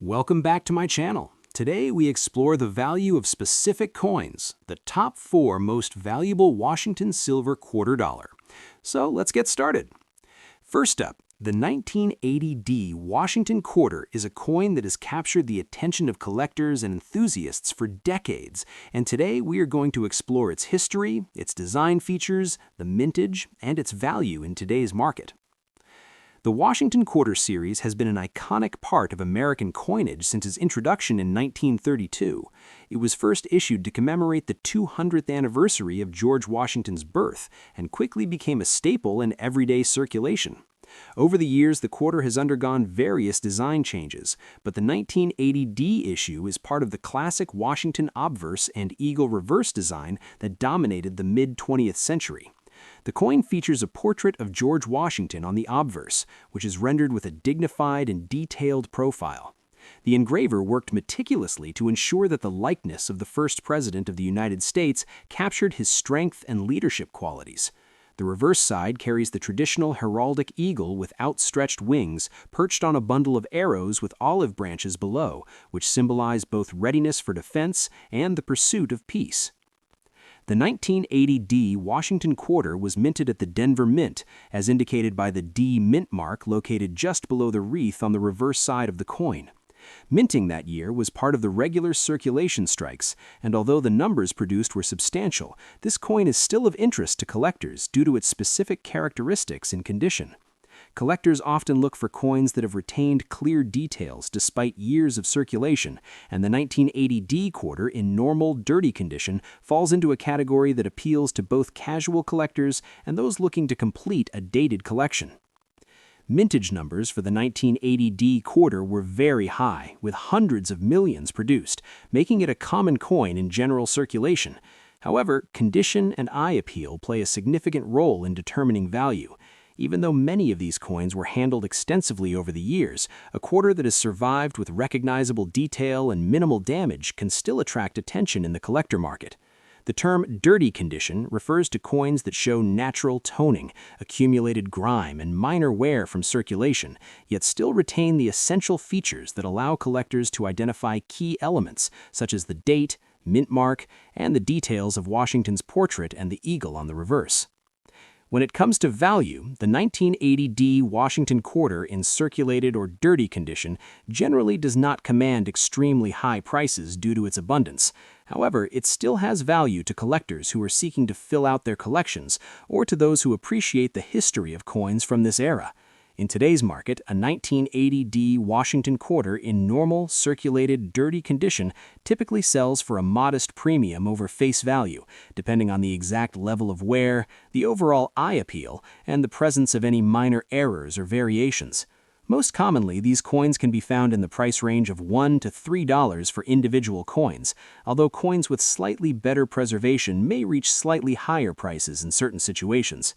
Welcome back to my channel. Today we explore the value of specific coins, the top 4 most valuable Washington silver quarter dollar. So let's get started. First up, the 1980D Washington quarter is a coin that has captured the attention of collectors and enthusiasts for decades, and today we are going to explore its history, its design features, the mintage, and its value in today's market. The Washington Quarter series has been an iconic part of American coinage since its introduction in 1932. It was first issued to commemorate the 200th anniversary of George Washington's birth and quickly became a staple in everyday circulation. Over the years, the quarter has undergone various design changes, but the 1980D issue is part of the classic Washington obverse and eagle reverse design that dominated the mid-20th century. The coin features a portrait of George Washington on the obverse, which is rendered with a dignified and detailed profile. The engraver worked meticulously to ensure that the likeness of the first president of the United States captured his strength and leadership qualities. The reverse side carries the traditional heraldic eagle with outstretched wings perched on a bundle of arrows with olive branches below, which symbolize both readiness for defense and the pursuit of peace. The 1980D Washington Quarter was minted at the Denver Mint, as indicated by the D mint mark located just below the wreath on the reverse side of the coin. Minting that year was part of the regular circulation strikes, and although the numbers produced were substantial, this coin is still of interest to collectors due to its specific characteristics and condition. Collectors often look for coins that have retained clear details despite years of circulation, and the 1980D quarter in normal, dirty condition falls into a category that appeals to both casual collectors and those looking to complete a dated collection. Mintage numbers for the 1980D quarter were very high, with hundreds of millions produced, making it a common coin in general circulation. However, condition and eye appeal play a significant role in determining value. Even though many of these coins were handled extensively over the years, a quarter that has survived with recognizable detail and minimal damage can still attract attention in the collector market. The term dirty condition refers to coins that show natural toning, accumulated grime, and minor wear from circulation, yet still retain the essential features that allow collectors to identify key elements, such as the date, mint mark, and the details of Washington's portrait and the eagle on the reverse. When it comes to value, the 1980D Washington quarter in circulated or dirty condition generally does not command extremely high prices due to its abundance. However, it still has value to collectors who are seeking to fill out their collections or to those who appreciate the history of coins from this era. In today's market, a 1980D Washington quarter in normal, circulated, dirty condition typically sells for a modest premium over face value, depending on the exact level of wear, the overall eye appeal, and the presence of any minor errors or variations. Most commonly, these coins can be found in the price range of $1 to $3 for individual coins, although coins with slightly better preservation may reach slightly higher prices in certain situations.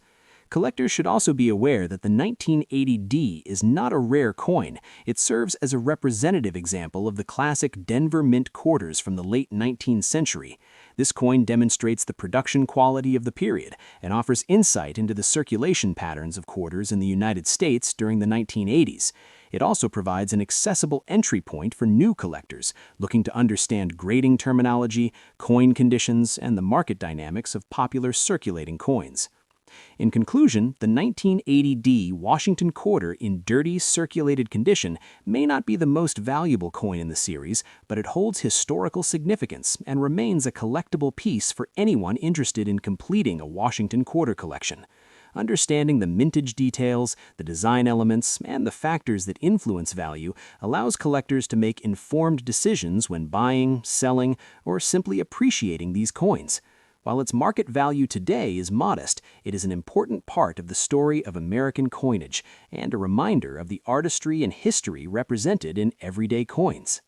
Collectors should also be aware that the 1980D is not a rare coin. It serves as a representative example of the classic Denver Mint quarters from the late 19th century. This coin demonstrates the production quality of the period and offers insight into the circulation patterns of quarters in the United States during the 1980s. It also provides an accessible entry point for new collectors looking to understand grading terminology, coin conditions, and the market dynamics of popular circulating coins. In conclusion, the 1980D Washington quarter in dirty, circulated condition may not be the most valuable coin in the series, but it holds historical significance and remains a collectible piece for anyone interested in completing a Washington quarter collection. Understanding the mintage details, the design elements, and the factors that influence value allows collectors to make informed decisions when buying, selling, or simply appreciating these coins. While its market value today is modest, it is an important part of the story of American coinage and a reminder of the artistry and history represented in everyday coins.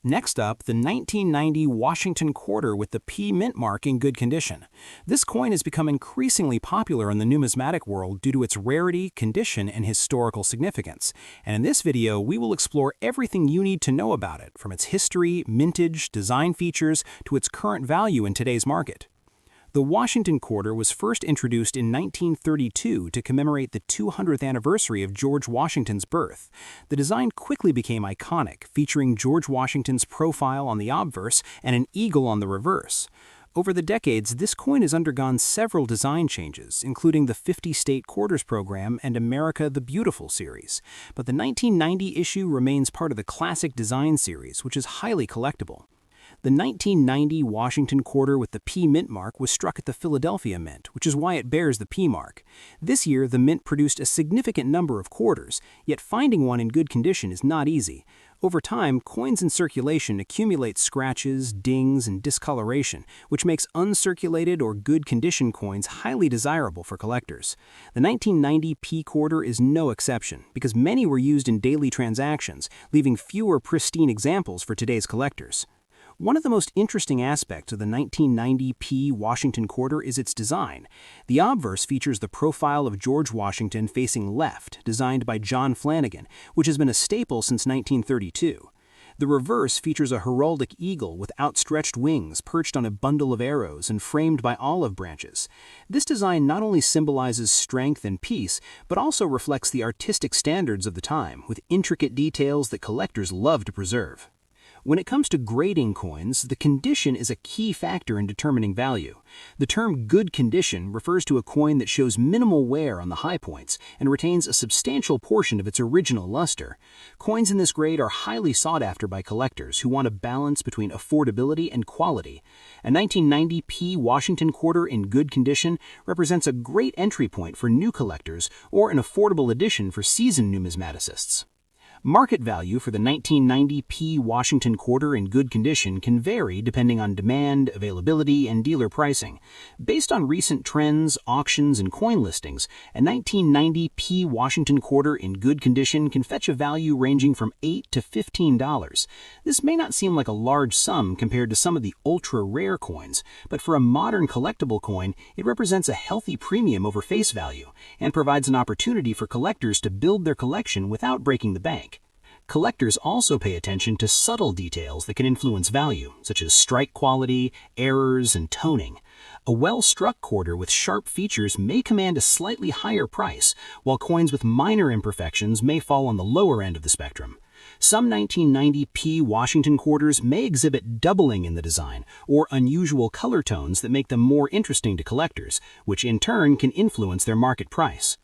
Next up, the 1990 Washington Quarter with the P mint mark in good condition. This coin has become increasingly popular in the numismatic world due to its rarity, condition, and historical significance. And in this video, we will explore everything you need to know about it, from its history, mintage, design features, to its current value in today's market. The The Washington quarter was first introduced in 1932 to commemorate the 200th anniversary of George Washington's birth. The design quickly became iconic, featuring George Washington's profile on the obverse and an eagle on the reverse. Over the decades, this coin has undergone several design changes, including the 50-state quarters program and America the Beautiful series. But the 1990 issue remains part of the classic design series, which is highly collectible. The 1990 Washington quarter with the P Mint mark was struck at the Philadelphia Mint, which is why it bears the P mark. This year, the Mint produced a significant number of quarters, yet finding one in good condition is not easy. Over time, coins in circulation accumulate scratches, dings, and discoloration, which makes uncirculated or good condition coins highly desirable for collectors. The 1990 P quarter is no exception, because many were used in daily transactions, leaving fewer pristine examples for today's collectors. One of the most interesting aspects of the 1990 P Washington quarter is its design. The obverse features the profile of George Washington facing left, designed by John Flanagan, which has been a staple since 1932. The reverse features a heraldic eagle with outstretched wings perched on a bundle of arrows and framed by olive branches. This design not only symbolizes strength and peace, but also reflects the artistic standards of the time, with intricate details that collectors love to preserve. When it comes to grading coins, the condition is a key factor in determining value. The term good condition refers to a coin that shows minimal wear on the high points and retains a substantial portion of its original luster. Coins in this grade are highly sought after by collectors who want a balance between affordability and quality. A 1990 P Washington quarter in good condition represents a great entry point for new collectors or an affordable addition for seasoned numismaticists. Market value for the 1990 P Washington quarter in good condition can vary depending on demand, availability, and dealer pricing. Based on recent trends, auctions, and coin listings, a 1990 P Washington quarter in good condition can fetch a value ranging from $8 to $15. This may not seem like a large sum compared to some of the ultra-rare coins, but for a modern collectible coin, it represents a healthy premium over face value and provides an opportunity for collectors to build their collection without breaking the bank. Collectors also pay attention to subtle details that can influence value, such as strike quality, errors, and toning. A well-struck quarter with sharp features may command a slightly higher price, while coins with minor imperfections may fall on the lower end of the spectrum. Some 1990 P Washington quarters may exhibit doubling in the design, or unusual color tones that make them more interesting to collectors, which in turn can influence their market price.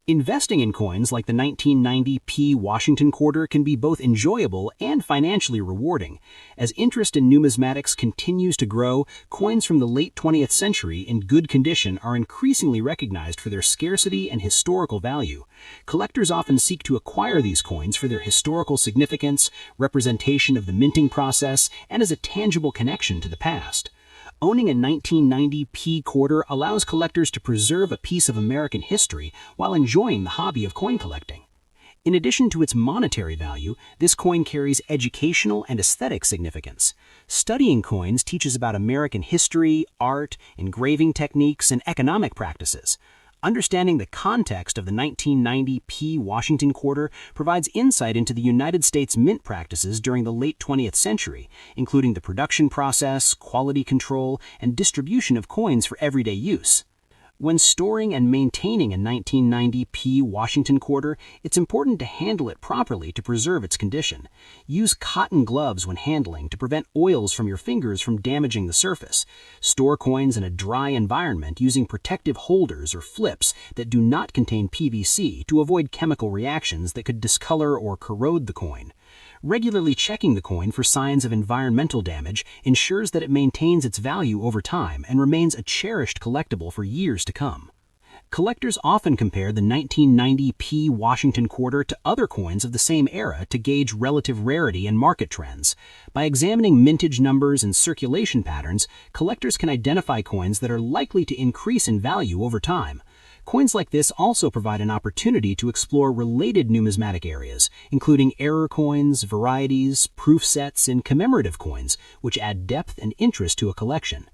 Investing in coins like the 1990 P Washington quarter can be both enjoyable and financially rewarding. As interest in numismatics continues to grow, coins from the late 20th century in good condition are increasingly recognized for their scarcity and historical value. Collectors often seek to acquire these coins for their historical significance, representation of the minting process, and as a tangible connection to the past. Owning a 1990 P quarter allows collectors to preserve a piece of American history while enjoying the hobby of coin collecting. In addition to its monetary value, this coin carries educational and aesthetic significance. Studying coins teaches about American history, art, engraving techniques, and economic practices. Understanding the context of the 1990 P Washington quarter provides insight into the United States mint practices during the late 20th century, including the production process, quality control, and distribution of coins for everyday use. When storing and maintaining a 1990 P Washington quarter, it's important to handle it properly to preserve its condition. Use cotton gloves when handling to prevent oils from your fingers from damaging the surface. Store coins in a dry environment using protective holders or flips that do not contain PVC to avoid chemical reactions that could discolor or corrode the coin. Regularly checking the coin for signs of environmental damage ensures that it maintains its value over time and remains a cherished collectible for years to come. Collectors often compare the 1990 P Washington quarter to other coins of the same era to gauge relative rarity and market trends. By examining mintage numbers and circulation patterns, collectors can identify coins that are likely to increase in value over time. Coins like this also provide an opportunity to explore related numismatic areas, including error coins, varieties, proof sets, and commemorative coins, which add depth and interest to a collection.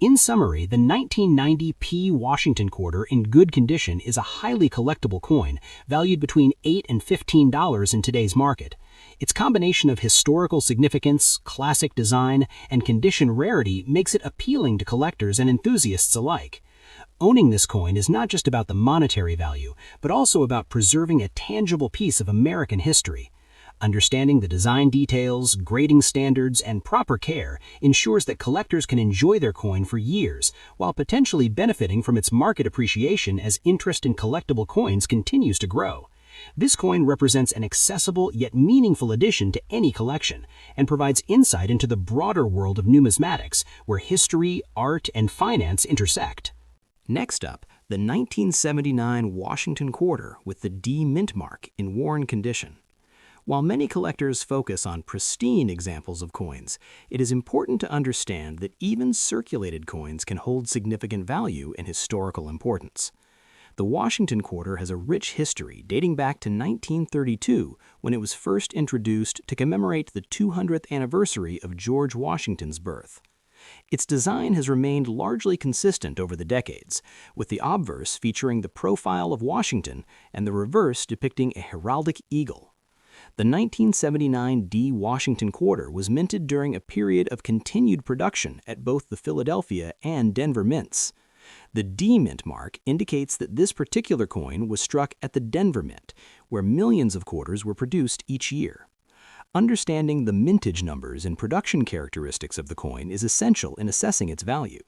In summary, the 1990 P Washington quarter in good condition is a highly collectible coin, valued between $8 and $15 in today's market. Its combination of historical significance, classic design, and condition rarity makes it appealing to collectors and enthusiasts alike. Owning this coin is not just about the monetary value, but also about preserving a tangible piece of American history. Understanding the design details, grading standards, and proper care ensures that collectors can enjoy their coin for years, while potentially benefiting from its market appreciation as interest in collectible coins continues to grow. This coin represents an accessible yet meaningful addition to any collection, and provides insight into the broader world of numismatics, where history, art, and finance intersect. Next up, the 1979 Washington quarter with the D mint mark in worn condition. While many collectors focus on pristine examples of coins, it is important to understand that even circulated coins can hold significant value and historical importance. The Washington quarter has a rich history dating back to 1932, when it was first introduced to commemorate the 200th anniversary of George Washington's birth. Its design has remained largely consistent over the decades, with the obverse featuring the profile of Washington and the reverse depicting a heraldic eagle. The 1979 D Washington quarter was minted during a period of continued production at both the Philadelphia and Denver mints. The D mint mark indicates that this particular coin was struck at the Denver Mint, where millions of quarters were produced each year. Understanding the mintage numbers and production characteristics of the coin is essential in assessing its value.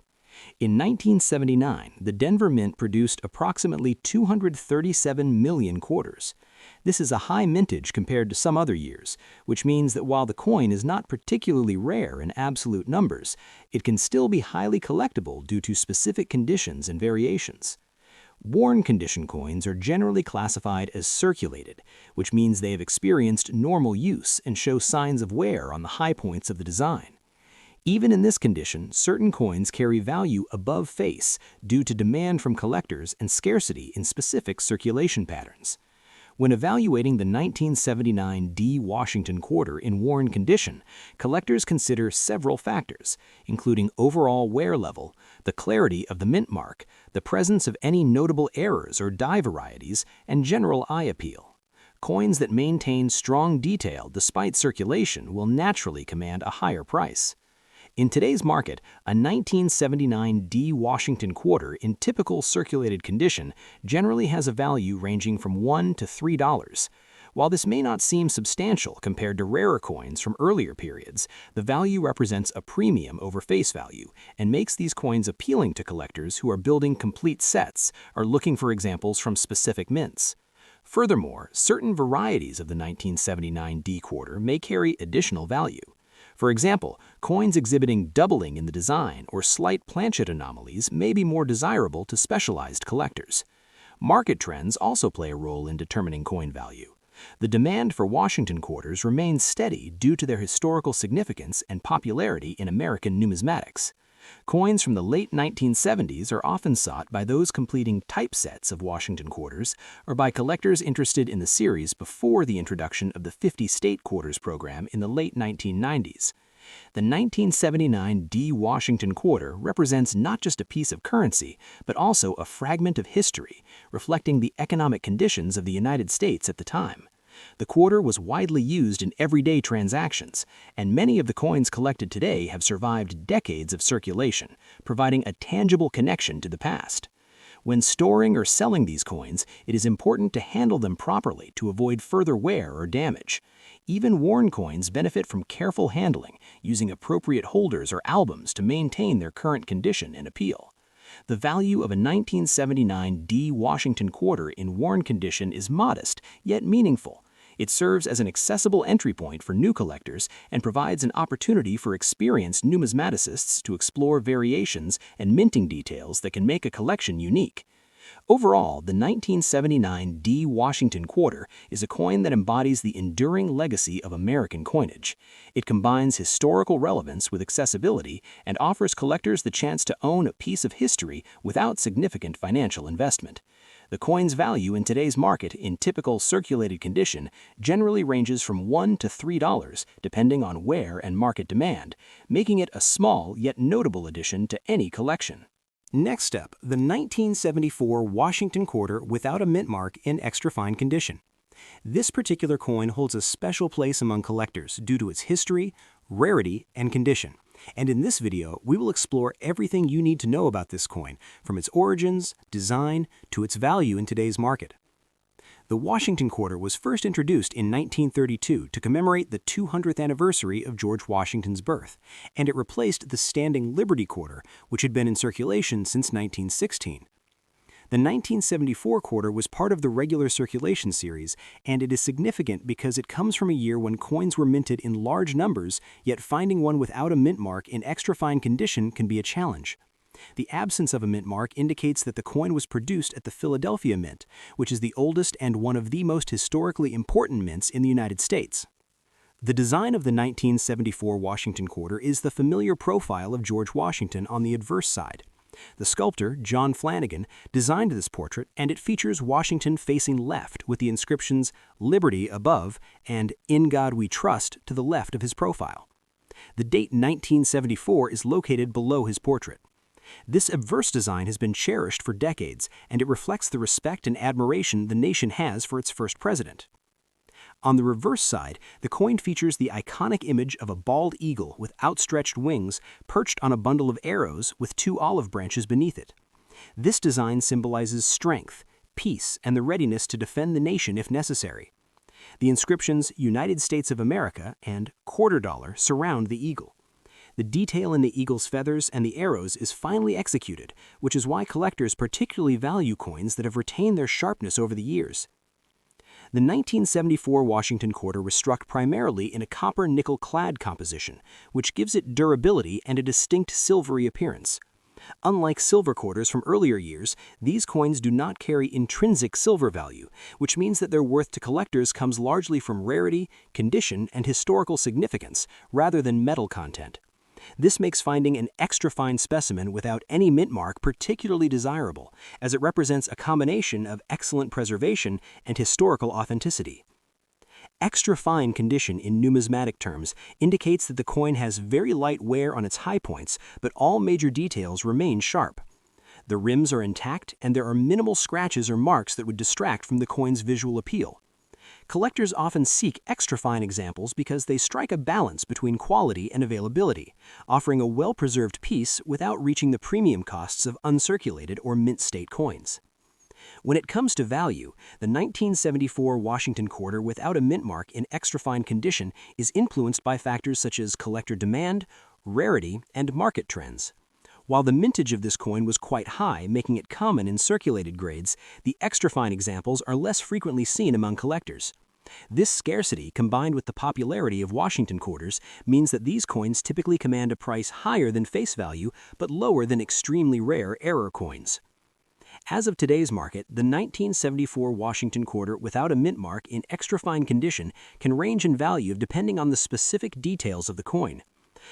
In 1979, the Denver Mint produced approximately 237 million quarters. This is a high mintage compared to some other years, which means that while the coin is not particularly rare in absolute numbers, it can still be highly collectible due to specific conditions and variations. Worn condition coins are generally classified as circulated, which means they have experienced normal use and show signs of wear on the high points of the design. Even in this condition, certain coins carry value above face due to demand from collectors and scarcity in specific circulation patterns. When evaluating the 1979 D Washington quarter in worn condition, collectors consider several factors, including overall wear level, the clarity of the mint mark, the presence of any notable errors or die varieties, and general eye appeal. Coins that maintain strong detail despite circulation will naturally command a higher price. In today's market, a 1979 D Washington quarter in typical circulated condition generally has a value ranging from $1 to $3. While this may not seem substantial compared to rarer coins from earlier periods, the value represents a premium over face value and makes these coins appealing to collectors who are building complete sets or looking for examples from specific mints. Furthermore, certain varieties of the 1979 D quarter may carry additional value. For example, coins exhibiting doubling in the design or slight planchet anomalies may be more desirable to specialized collectors. Market trends also play a role in determining coin value. The demand for Washington quarters remains steady due to their historical significance and popularity in American numismatics. Coins from the late 1970s are often sought by those completing typesets of Washington quarters or by collectors interested in the series before the introduction of the 50-state quarters program in the late 1990s. The 1979 D Washington quarter represents not just a piece of currency, but also a fragment of history, reflecting the economic conditions of the United States at the time. The quarter was widely used in everyday transactions, and many of the coins collected today have survived decades of circulation, providing a tangible connection to the past. When storing or selling these coins, it is important to handle them properly to avoid further wear or damage. Even worn coins benefit from careful handling, using appropriate holders or albums to maintain their current condition and appeal. The value of a 1979 D Washington quarter in worn condition is modest, yet meaningful. It serves as an accessible entry point for new collectors and provides an opportunity for experienced numismaticists to explore variations and minting details that can make a collection unique. Overall, the 1979 D Washington quarter is a coin that embodies the enduring legacy of American coinage. It combines historical relevance with accessibility and offers collectors the chance to own a piece of history without significant financial investment. The coin's value in today's market in typical circulated condition generally ranges from $1 to $3, depending on wear and market demand, making it a small yet notable addition to any collection. Next up, the 1974 Washington quarter without a mint mark in extra fine condition. This particular coin holds a special place among collectors due to its history, rarity, and condition. And in this video, we will explore everything you need to know about this coin, from its origins, design, to its value in today's market. The Washington quarter was first introduced in 1932 to commemorate the 200th anniversary of George Washington's birth, and it replaced the standing Liberty quarter, which had been in circulation since 1916. The 1974 quarter was part of the regular circulation series, and it is significant because it comes from a year when coins were minted in large numbers, yet finding one without a mint mark in extra fine condition can be a challenge. The absence of a mint mark indicates that the coin was produced at the Philadelphia Mint, which is the oldest and one of the most historically important mints in the United States. The design of the 1974 Washington quarter is the familiar profile of George Washington on the adverse side. The sculptor, John Flanagan, designed this portrait, and it features Washington facing left with the inscriptions "Liberty" above and "In God We Trust" to the left of his profile. The date 1974 is located below his portrait. This obverse design has been cherished for decades, and it reflects the respect and admiration the nation has for its first president. On the reverse side, the coin features the iconic image of a bald eagle with outstretched wings perched on a bundle of arrows with 2 olive branches beneath it. This design symbolizes strength, peace, and the readiness to defend the nation if necessary. The inscriptions "United States of America" and "Quarter Dollar" surround the eagle. The detail in the eagle's feathers and the arrows is finely executed, which is why collectors particularly value coins that have retained their sharpness over the years. The 1974 Washington quarter was struck primarily in a copper-nickel clad composition, which gives it durability and a distinct silvery appearance. Unlike silver quarters from earlier years, these coins do not carry intrinsic silver value, which means that their worth to collectors comes largely from rarity, condition, and historical significance, rather than metal content. This makes finding an extra-fine specimen without any mint mark particularly desirable, as it represents a combination of excellent preservation and historical authenticity. Extra-fine condition in numismatic terms indicates that the coin has very light wear on its high points, but all major details remain sharp. The rims are intact, and there are minimal scratches or marks that would distract from the coin's visual appeal. Collectors often seek extra-fine examples because they strike a balance between quality and availability, offering a well-preserved piece without reaching the premium costs of uncirculated or mint-state coins. When it comes to value, the 1974 Washington quarter without a mint mark in extra-fine condition is influenced by factors such as collector demand, rarity, and market trends. While the mintage of this coin was quite high, making it common in circulated grades, the extra-fine examples are less frequently seen among collectors. This scarcity, combined with the popularity of Washington quarters, means that these coins typically command a price higher than face value, but lower than extremely rare error coins. As of today's market, the 1974 Washington quarter without a mint mark in extra-fine condition can range in value depending on the specific details of the coin.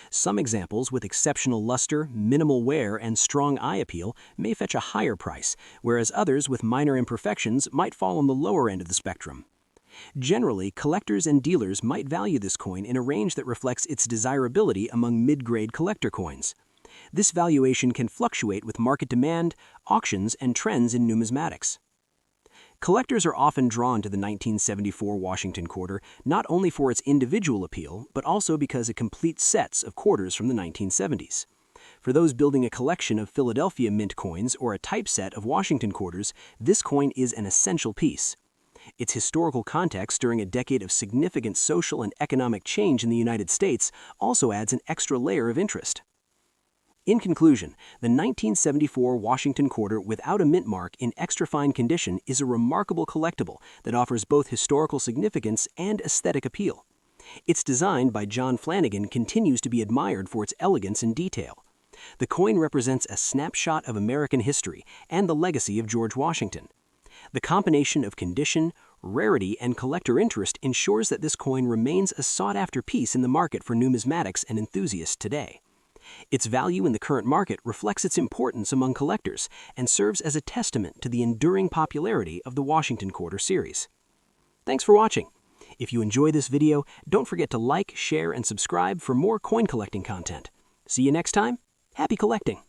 Some examples with exceptional luster, minimal wear, and strong eye appeal may fetch a higher price, whereas others with minor imperfections might fall on the lower end of the spectrum. Generally, collectors and dealers might value this coin in a range that reflects its desirability among mid-grade collector coins. This valuation can fluctuate with market demand, auctions, and trends in numismatics. Collectors are often drawn to the 1974 Washington quarter not only for its individual appeal, but also because it completes sets of quarters from the 1970s. For those building a collection of Philadelphia Mint coins or a typeset of Washington quarters, this coin is an essential piece. Its historical context during a decade of significant social and economic change in the United States also adds an extra layer of interest. In conclusion, the 1974 Washington quarter without a mint mark in extra fine condition is a remarkable collectible that offers both historical significance and aesthetic appeal. Its design by John Flanagan continues to be admired for its elegance and detail. The coin represents a snapshot of American history and the legacy of George Washington. The combination of condition, rarity, and collector interest ensures that this coin remains a sought-after piece in the market for numismatics and enthusiasts today. Its value in the current market reflects its importance among collectors and serves as a testament to the enduring popularity of the Washington Quarter series. Thanks for watching. If you enjoy this video, don't forget to like, share, and subscribe for more coin collecting content. See you next time. Happy collecting!